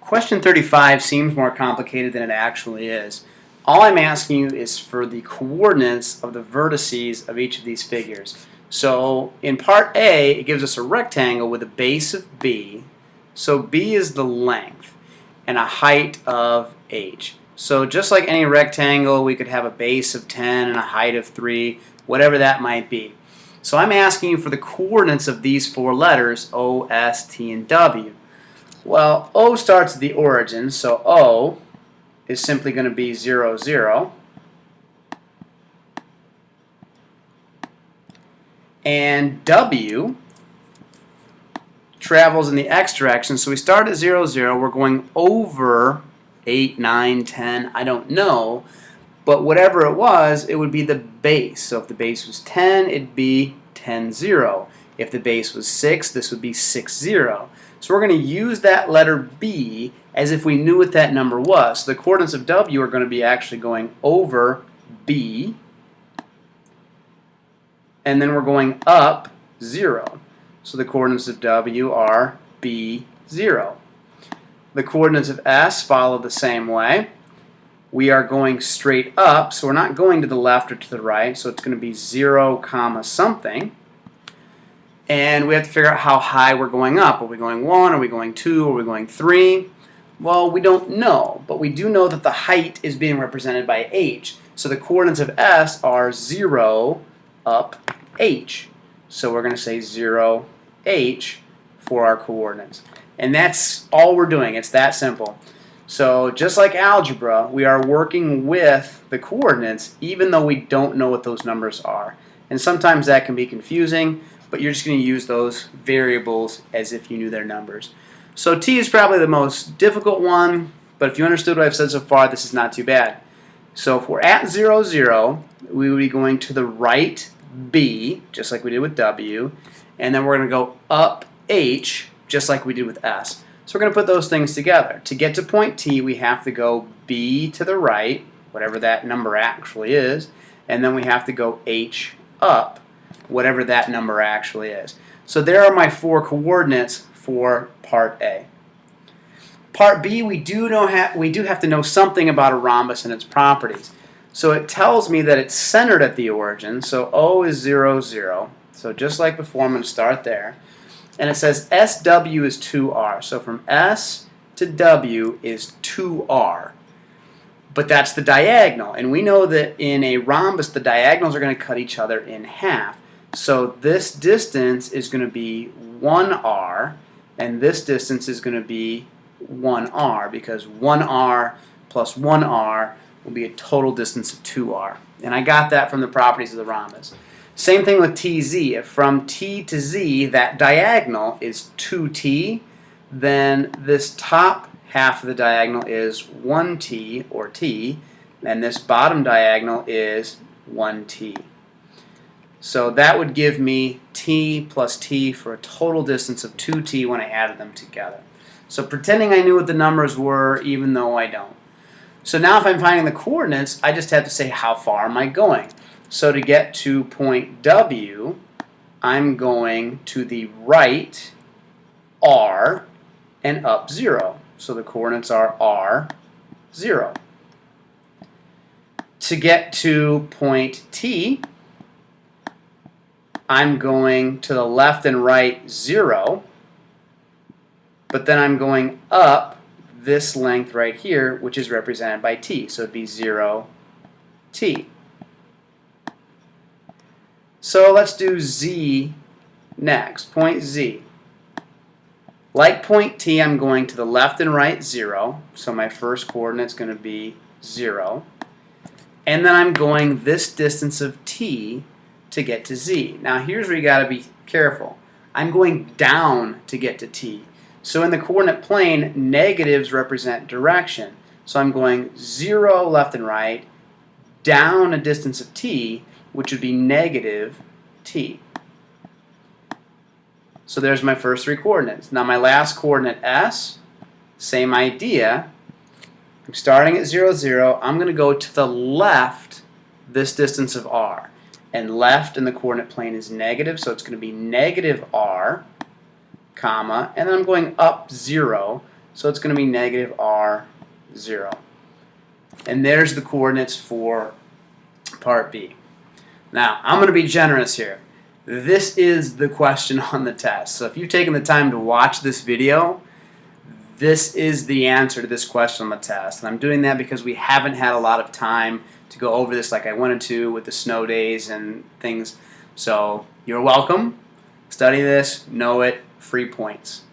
Question 35 seems more complicated than it actually is. All I'm asking you is for the coordinates of the vertices of each of these figures. So in part A, it gives us a rectangle with a base of B. So B is the length and a height of h. So just like any rectangle, we could have a base of 10 and a height of 3, whatever that might be. So I'm asking you for the coordinates of these four letters, O, S, T, and W. Well, O starts at the origin, so O is simply going to be 0, 0. And W travels in the x direction, so we start at 0, 0. We're going over 8, 9, 10, I don't know. But whatever it was, it would be the base. So if the base was 10, it'd be 10, 0. If the base was 6, this would be 6, 0. So we're going to use that letter B as if we knew what that number was. So the coordinates of W are going to be actually going over B, and then we're going up 0. So the coordinates of W are B, 0. The coordinates of S follow the same way. We are going straight up, so we're not going to the left or to the right, so it's going to be 0, comma something. And we have to figure out how high we're going up. Are we going 1? Are we going 2? Are we going 3? Well, we don't know, but we do know that the height is being represented by h. So the coordinates of S are 0 up h. So we're going to say 0, h for our coordinates. And that's all we're doing. It's that simple. So just like algebra, we are working with the coordinates even though we don't know what those numbers are. And sometimes that can be confusing, but you're just going to use those variables as if you knew their numbers. So T is probably the most difficult one, but if you understood what I've said so far, this is not too bad. So if we're at 0, 0, we would be going to the right B, just like we did with W, and then we're going to go up H, just like we did with S. So we're going to put those things together. To get to point T, we have to go B to the right, whatever that number actually is, and then we have to go H up, whatever that number actually is. So there are my four coordinates for part A. Part B, we do have to know something about a rhombus and its properties. So it tells me that it's centered at the origin, so O is 0, 0. So just like before, I'm going to start there. And it says SW is 2R. So from S to W is 2R. But that's the diagonal. And we know that in a rhombus, the diagonals are going to cut each other in half. So this distance is going to be 1R, and this distance is going to be 1R, because 1R plus 1R will be a total distance of 2R. And I got that from the properties of the rhombus. Same thing with TZ. If from T to Z that diagonal is 2T, then this top half of the diagonal is 1T, or T, and this bottom diagonal is 1T. So that would give me T plus T for a total distance of 2T when I added them together. So pretending I knew what the numbers were, even though I don't. So now if I'm finding the coordinates, I just have to say how far am I going. So to get to point W, I'm going to the right R and up 0. So the coordinates are R, 0. To get to point T, I'm going to the left and right 0, but then I'm going up this length right here, which is represented by T. So it'd be 0, T. So let's do Z next, point Z. Like point T, I'm going to the left and right 0, so my first coordinate is going to be 0. And then I'm going this distance of T to get to Z. Now here's where you got to be careful. I'm going down to get to T. So in the coordinate plane, negatives represent direction. So I'm going 0 left and right, down a distance of T, which would be negative T. So there's my first three coordinates. Now my last coordinate S, same idea. I'm starting at 0, 0. I'm going to go to the left this distance of R. And left in the coordinate plane is negative, so it's going to be negative R, comma, and then I'm going up 0, So it's going to be negative r, 0. And there's the coordinates for part B. Now, I'm going to be generous here. This is the question on the test. So if you've taken the time to watch this video, this is the answer to this question on the test. And I'm doing that because we haven't had a lot of time to go over this like I wanted to with the snow days and things. So you're welcome. Study this, know it, free points.